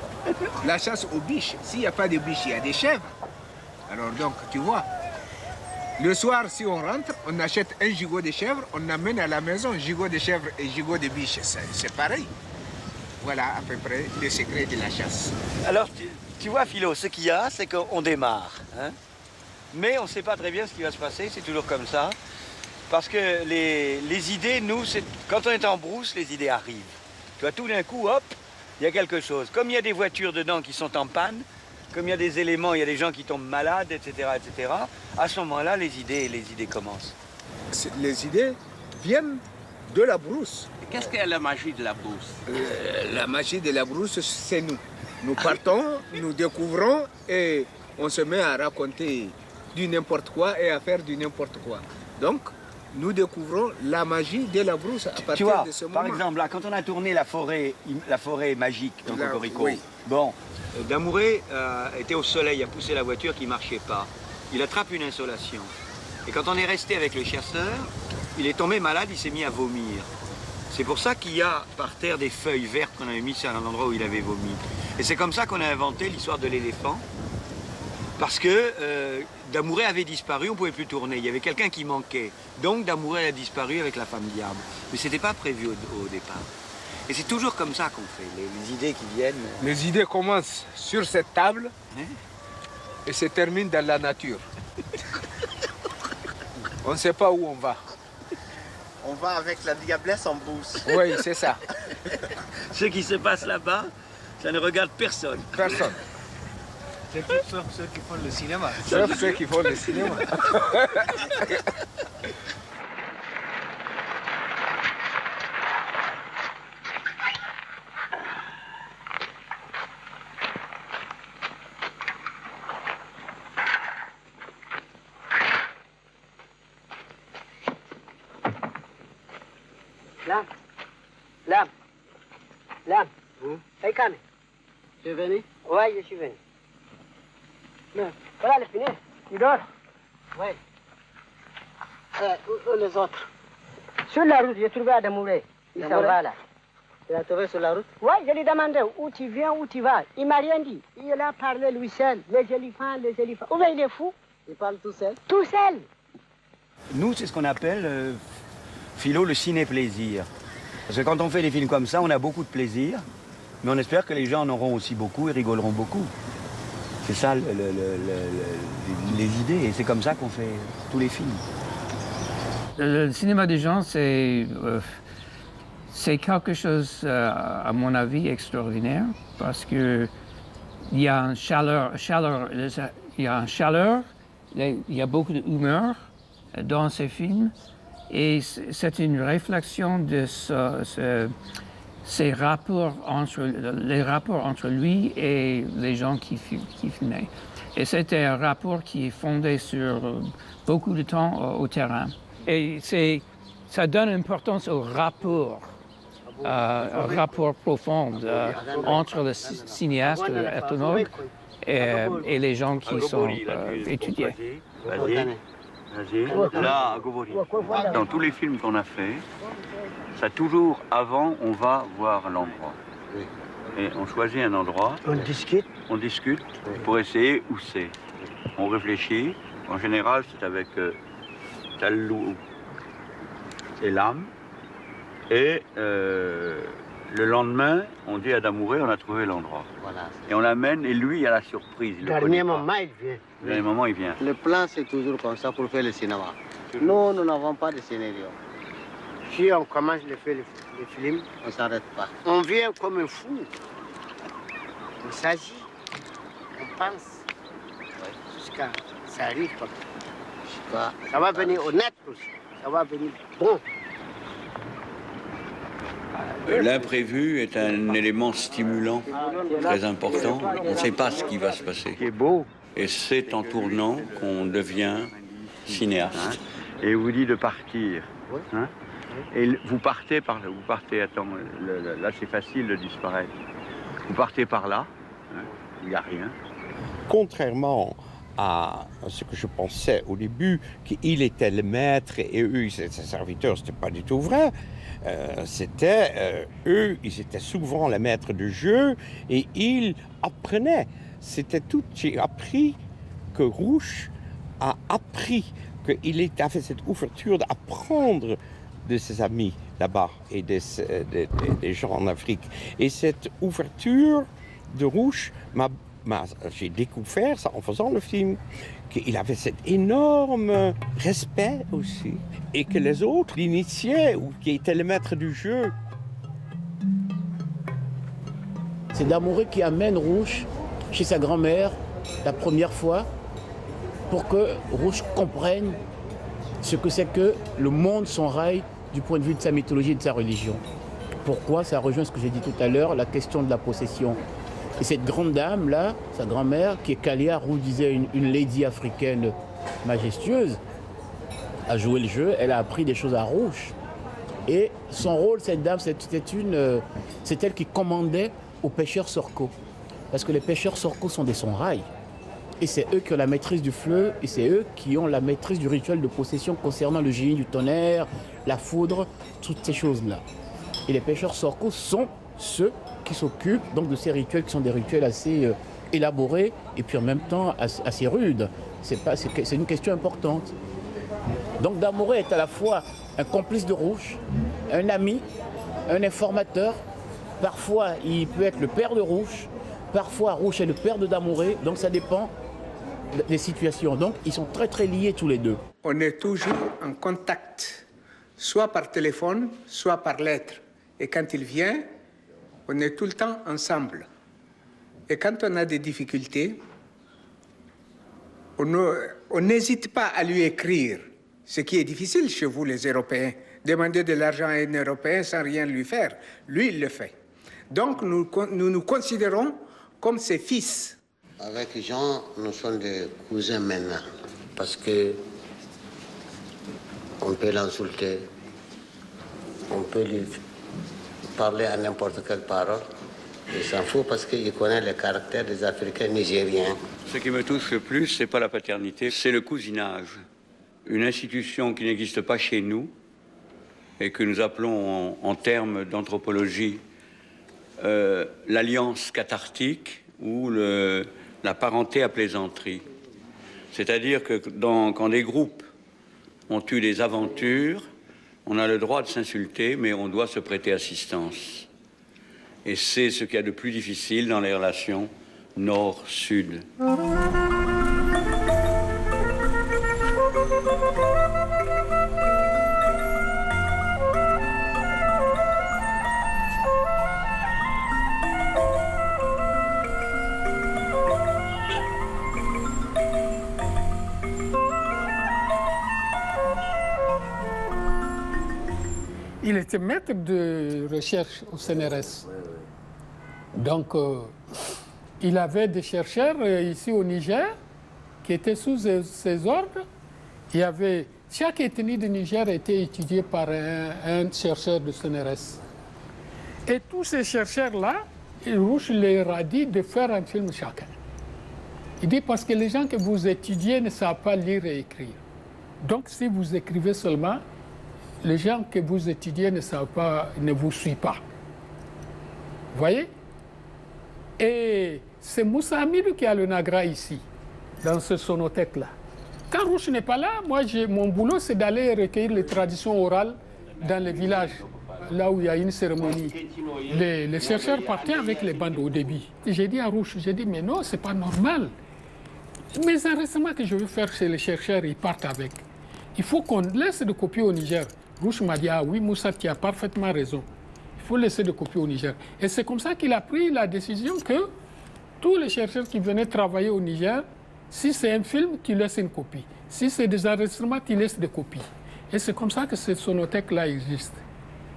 La chasse aux biches, s'il n'y a pas de biches, il y a des chèvres. Alors donc, tu vois, le soir, si on rentre, on achète un gigot de chèvre, on amène à la maison gigot de chèvre et gigot de biche. C'est pareil. Voilà à peu près le secret de la chasse. Alors, tu vois, Philo, ce qu'il y a, c'est qu'on démarre. Hein, mais on ne sait pas très bien ce qui va se passer, c'est toujours comme ça. Parce que les idées, nous, quand on est en brousse, les idées arrivent. Tu vois, tout d'un coup, hop, il y a quelque chose. Comme il y a des voitures dedans qui sont en panne, comme il y a des éléments, il y a des gens qui tombent malades, etc., à ce moment-là, les idées commencent. Les idées viennent de la brousse. Qu'est-ce qu'est la magie de la brousse? La magie de la brousse, c'est nous. Nous partons, nous découvrons et on se met à raconter du n'importe quoi et à faire du n'importe quoi. Donc, nous découvrons la magie de la brousse à partir de ce moment. Par exemple, là, quand on a tourné la forêt magique dans Cocorico, bon, Damouré était au soleil, a poussé la voiture qui ne marchait pas. Il attrape une insolation. Et quand on est resté avec le chasseur, il est tombé malade, il s'est mis à vomir. C'est pour ça qu'il y a par terre des feuilles vertes qu'on avait mises à l'endroit où il avait vomi. Et c'est comme ça qu'on a inventé l'histoire de l'éléphant. Parce que Damouré avait disparu, on ne pouvait plus tourner. Il y avait quelqu'un qui manquait. Donc Damouré a disparu avec la femme diable. Mais ce n'était pas prévu au départ. Et c'est toujours comme ça qu'on fait, les idées qui viennent. Les idées commencent sur cette table et se terminent dans la nature. On ne sait pas où on va. On va avec la diablesse en bourse. Oui, c'est ça. Ce qui se passe là-bas, ça ne regarde personne. Personne. C'est tout sauf ceux qui font le cinéma. Sauf ceux qui font le cinéma. Lam. Hey, Kame. Tu es venu? Oui, je suis venu. Non. Voilà le finet. Tu dors? Oui. Où les autres? Sur la route, j'ai trouvé Damouré. Il s'en va là. Tu l'as trouvé sur la route? Oui, je lui demandais où tu viens, où tu vas. Il m'a rien dit. Il a parlé lui seul. Les éléphants. Ou bien il est fou? Il parle tout seul? Tout seul. Nous, c'est ce qu'on appelle, Philo, le ciné-plaisir. Parce que quand on fait des films comme ça, on a beaucoup de plaisir, mais on espère que les gens en auront aussi beaucoup et rigoleront beaucoup. C'est ça les idées, et c'est comme ça qu'on fait tous les films. Le cinéma des gens, c'est quelque chose, à mon avis, extraordinaire, parce que il y a une chaleur, il y a beaucoup d'humeur dans ces films. Et c'est une réflexion de les rapports entre lui et les gens qui filmaient. Et c'était un rapport qui est fondé sur beaucoup de temps au terrain. Et ça donne importance au rapport, un rapport profond entre le cinéaste, l'ethnologue, et les gens qui sont étudiés. Là, à Govori, dans tous les films qu'on a fait, ça toujours, avant, on va voir l'endroit. Et on choisit un endroit. On discute. On discute pour essayer où c'est. On réfléchit. En général, c'est avec Talou et l'âme. Et le lendemain, on dit à Damouré, on a trouvé l'endroit. Voilà. Et on l'amène, et lui, il a la surprise. Dernier moment, il vient. Dernier moment, il vient. Le plan, c'est toujours comme ça pour faire le cinéma. Non, nous n'avons pas de scénario. Si on commence à faire le film, on ne s'arrête pas. On vient comme un fou. On s'agit, on pense, jusqu'à ça arrive comme ça. Ça va venir honnête aussi, ça va venir bon. L'imprévu est un élément stimulant très important. On ne sait pas ce qui va se passer. C'est beau. Et c'est en tournant qu'on devient cinéaste. Et vous dit de partir. Hein? Et vous partez par là. Vous partez, attends, là c'est facile de disparaître. Vous partez par là, hein, il n'y a rien. Contrairement à ce que je pensais au début, qu'il était le maître et eux, ses serviteurs, ce n'était pas du tout vrai. Eux, ils étaient souvent les maîtres du jeu et ils apprenaient. C'était tout. J'ai appris que Rouch a appris qu'il avait cette ouverture d'apprendre de ses amis là-bas et des gens en Afrique. Et cette ouverture de Rouch, j'ai découvert ça en faisant le film, qu'il avait cet énorme respect aussi, et que les autres l'initiaient ou qui étaient les maîtres du jeu. C'est Damouré qui amène Rouch chez sa grand-mère la première fois pour que Rouch comprenne ce que c'est que le monde s'enraille du point de vue de sa mythologie et de sa religion. Pourquoi? Ça rejoint ce que j'ai dit tout à l'heure, la question de la possession. Et cette grande dame-là, sa grand-mère, qui est Kalia, Rouch disait une lady africaine majestueuse, a joué le jeu, elle a appris des choses à Rouch. Et son rôle, cette dame, c'est elle qui commandait aux pêcheurs Sorko. Parce que les pêcheurs Sorko sont des Songhai. Et c'est eux qui ont la maîtrise du fleuve, et c'est eux qui ont la maîtrise du rituel de possession concernant le génie du tonnerre, la foudre, toutes ces choses-là. Et les pêcheurs Sorko sont ceux qui s'occupent donc de ces rituels qui sont des rituels assez élaborés et puis en même temps assez rudes. C'est une question importante. Donc Damouré est à la fois un complice de Rouch, un ami, un informateur. Parfois, il peut être le père de Rouch. Parfois, Rouch est le père de Damouré. Donc ça dépend des situations. Donc ils sont très très liés tous les deux. On est toujours en contact, soit par téléphone, soit par lettre. Et quand il vient, on est tout le temps ensemble. Et quand on a des difficultés, on n'hésite pas à lui écrire. Ce qui est difficile chez vous, les Européens. Demander de l'argent à un Européen sans rien lui faire. Lui, il le fait. Donc, nous nous considérons comme ses fils. Avec Jean, nous sommes des cousins maintenant. Parce que on peut l'insulter, on peut lui parler à n'importe quelle parole. Il s'en fout parce qu'il connaît le caractère des Africains nigériens. Ce qui me touche le plus, c'est pas la paternité, c'est le cousinage. Une institution qui n'existe pas chez nous et que nous appelons en termes d'anthropologie l'alliance cathartique ou la parenté à plaisanterie. C'est-à-dire que quand des groupes ont eu des aventures, on a le droit de s'insulter, mais on doit se prêter assistance. Et c'est ce qu'il y a de plus difficile dans les relations nord-sud. Il était maître de recherche au CNRS. Donc, il avait des chercheurs ici au Niger qui étaient sous ses ordres. Chaque ethnie du Niger était étudiée par un chercheur de CNRS. Et tous ces chercheurs-là, Rouch leur a dit de faire un film chacun. Il dit parce que les gens que vous étudiez ne savent pas lire et écrire. Donc, si vous écrivez seulement, les gens que vous étudiez ne vous suivent pas. Vous voyez? Et c'est Moussa Hamidou qui a le Nagra ici, dans ce sonothèque-là. Quand Rouch n'est pas là, mon boulot, c'est d'aller recueillir les traditions orales dans les villages, là où il y a une cérémonie. Les chercheurs partaient avec les bandes au début. J'ai dit à Rouch, mais non, c'est pas normal. Mes enregistrements que je veux faire chez les chercheurs, ils partent avec. il faut qu'on laisse des copies au Niger. Rouch m'a dit, ah oui, Moussa, tu as parfaitement raison. Il faut laisser des copies au Niger. Et c'est comme ça qu'il a pris la décision que tous les chercheurs qui venaient travailler au Niger, si c'est un film, tu laisses une copie. Si c'est des enregistrements, tu laisses des copies. Et c'est comme ça que cette sonothèque-là existe.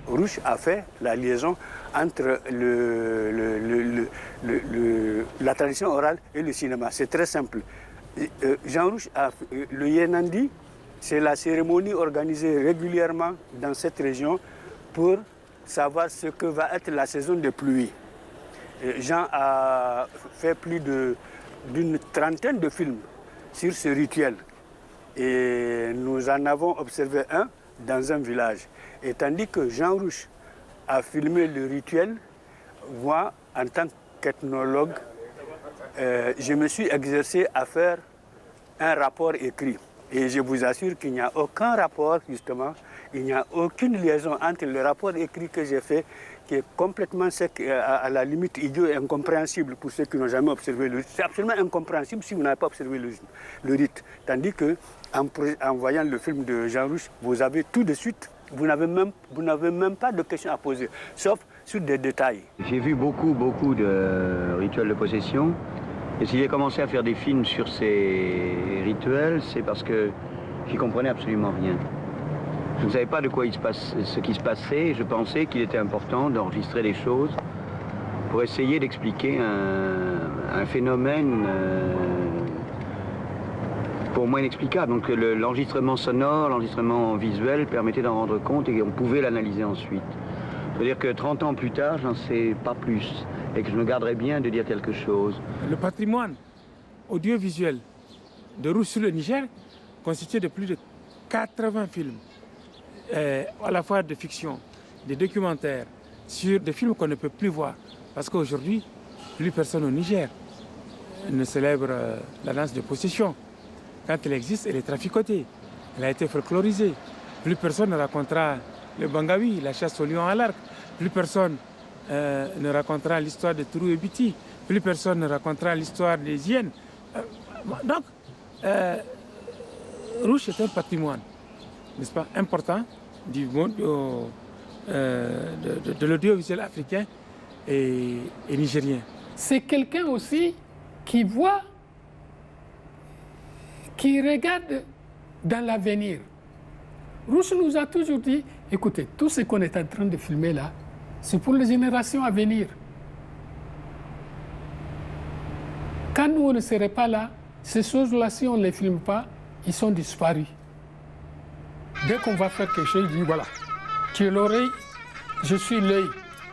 Rouch a fait la liaison entre la tradition orale et le cinéma. C'est très simple. Jean Rouch le Yenandi, c'est la cérémonie organisée régulièrement dans cette région pour savoir ce que va être la saison de pluie. Jean a fait plus d'une trentaine de films sur ce rituel. Et nous en avons observé un dans un village. Et tandis que Jean Rouch a filmé le rituel, moi, en tant qu'ethnologue, je me suis exercé à faire un rapport écrit. Et je vous assure qu'il n'y a aucun rapport, justement, il n'y a aucune liaison entre le rapport écrit que j'ai fait, qui est complètement sec, à la limite idiot et incompréhensible pour ceux qui n'ont jamais observé le rite. C'est absolument incompréhensible si vous n'avez pas observé le rite. Tandis que, en voyant le film de Jean Rouch, vous avez tout de suite, vous n'avez même pas de questions à poser, sauf sur des détails. J'ai vu beaucoup de rituels de possession. Et si j'ai commencé à faire des films sur ces rituels, c'est parce que j'y comprenais absolument rien. Je ne savais pas de quoi ce qui se passait, et je pensais qu'il était important d'enregistrer des choses pour essayer d'expliquer un phénomène pour moi inexplicable. Donc l'enregistrement sonore, l'enregistrement visuel permettait d'en rendre compte et on pouvait l'analyser ensuite. C'est-à-dire que 30 ans plus tard, j'en sais pas plus, et que je me garderais bien de dire quelque chose. Le patrimoine audiovisuel de Rouch sur le Niger constitué de plus de 80 films, à la fois de fiction, des documentaires, sur des films qu'on ne peut plus voir. Parce qu'aujourd'hui, plus personne au Niger ne célèbre la danse de possession. Quand elle existe, elle est traficotée, elle a été folklorisée. Plus personne ne racontera le Bangawi, la chasse au lion à l'arc. Plus personne ne racontera l'histoire de Tourou et Biti. Plus personne ne racontera l'histoire des hyènes. Donc, Rouch est un patrimoine, n'est-ce pas, important du monde de l'audiovisuel africain et nigérien. C'est quelqu'un aussi qui voit, qui regarde dans l'avenir. Rouch nous a toujours dit, écoutez, tout ce qu'on est en train de filmer là, c'est pour les générations à venir. Quand nous ne serons pas là, ces choses-là, si on ne les filme pas, ils sont disparus. Dès qu'on va faire quelque chose, il dit, voilà, tu es l'oreille, je suis l'œil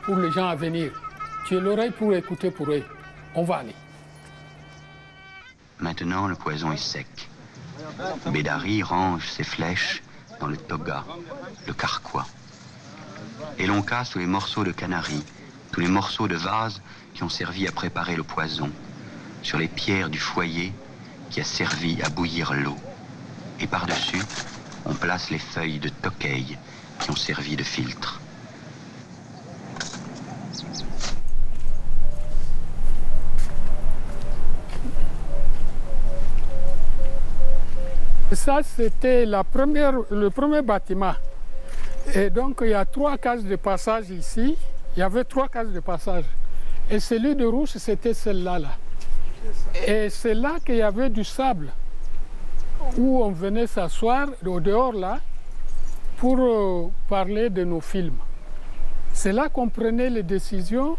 pour les gens à venir. Tu es l'oreille pour écouter pour eux. On va aller. Maintenant, le poison est sec. Bédari range ses flèches dans le toga, le carquois. Et l'on casse tous les morceaux de canaris, tous les morceaux de vase qui ont servi à préparer le poison, sur les pierres du foyer qui a servi à bouillir l'eau. Et par-dessus, on place les feuilles de tokay qui ont servi de filtre. Ça, c'était le premier bâtiment. Et donc, il y a 3 cases de passage ici. Il y avait 3 cases de passage. Et celui de Rouch, c'était celle-là. Là. Et c'est là qu'il y avait du sable, où on venait s'asseoir au dehors, là, pour parler de nos films. C'est là qu'on prenait les décisions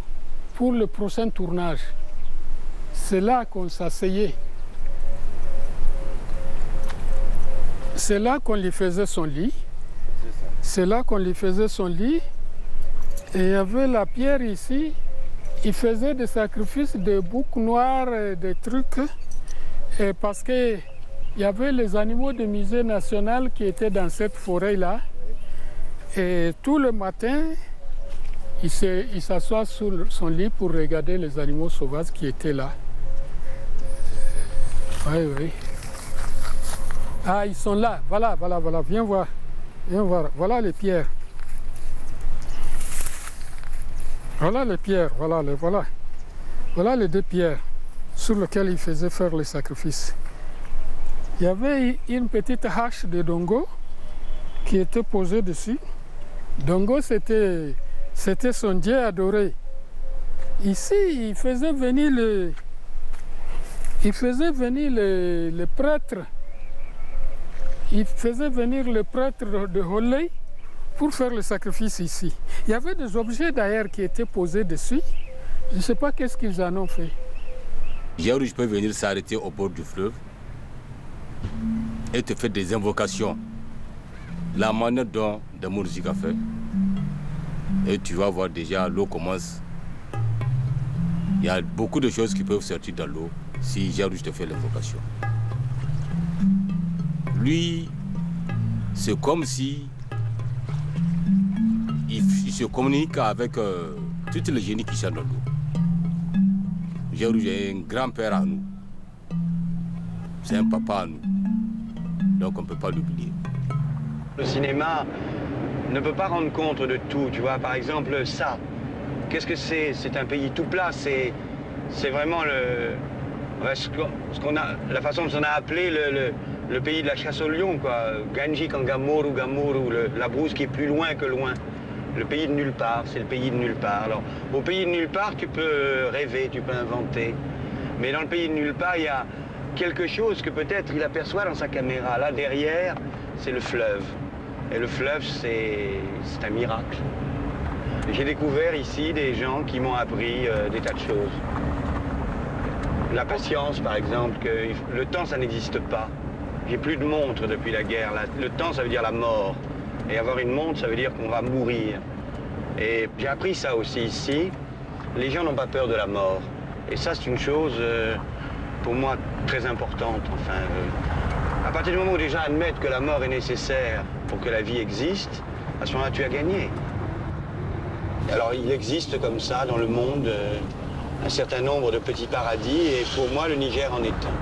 pour le prochain tournage. C'est là qu'on s'asseyait. C'est là qu'on lui faisait son lit. C'est là qu'on lui faisait son lit. Et il y avait la pierre ici. Il faisait des sacrifices de boucs noirs, des trucs. Et parce qu'il y avait les animaux du musée national qui étaient dans cette forêt-là. Et tout le matin, il s'assoit sur son lit pour regarder les animaux sauvages qui étaient là. Oui, oui. Ah, ils sont là. Voilà, voilà, voilà. Viens voir. Viens voir. Voilà les pierres. Voilà les pierres. Voilà. Voilà les 2 pierres sur lesquelles il faisait faire les sacrifices. Il y avait une petite hache de Dongo qui était posée dessus. Dongo, c'était son dieu adoré. Ici, il faisait venir le prêtre. Il faisait venir le prêtre de Holley pour faire le sacrifice ici. Il y avait des objets d'ailleurs qui étaient posés dessus. Je ne sais pas qu'est-ce qu'ils en ont fait. Giarouche peut venir s'arrêter au bord du fleuve et te faire des invocations. La manière dont Damourzik a fait. Et tu vas voir déjà, l'eau commence. Il y a beaucoup de choses qui peuvent sortir dans l'eau si Giarouche te fait l'invocation. Lui, c'est comme si il se communique avec toutes les génies qui sont dans l'eau. Giarouche est un grand-père à nous. C'est un papa à nous. Donc on ne peut pas l'oublier. Le cinéma ne peut pas rendre compte de tout. Tu vois, par exemple, ça. Qu'est-ce que c'est? C'est un pays tout plat. C'est vraiment la façon dont on a appelé le pays de la chasse au lion, quoi. Ganji Kangamuru, la brousse qui est plus loin que loin. Le pays de nulle part, c'est le pays de nulle part. Alors, au pays de nulle part, tu peux rêver, tu peux inventer. Mais dans le pays de nulle part, il y a quelque chose que peut-être il aperçoit dans sa caméra. Là, derrière, c'est le fleuve. Et le fleuve, c'est un miracle. J'ai découvert ici des gens qui m'ont appris des tas de choses. La patience, par exemple, que le temps, ça n'existe pas. J'ai plus de montre depuis la guerre. Le temps, ça veut dire la mort. Et avoir une montre, ça veut dire qu'on va mourir. Et j'ai appris ça aussi ici. Les gens n'ont pas peur de la mort. Et ça, c'est une chose, pour moi, très importante. Enfin, à partir du moment où les gens admettent que la mort est nécessaire pour que la vie existe, à ce moment-là, tu as gagné. Alors, il existe comme ça dans le monde un certain nombre de petits paradis, et pour moi, le Niger en est un.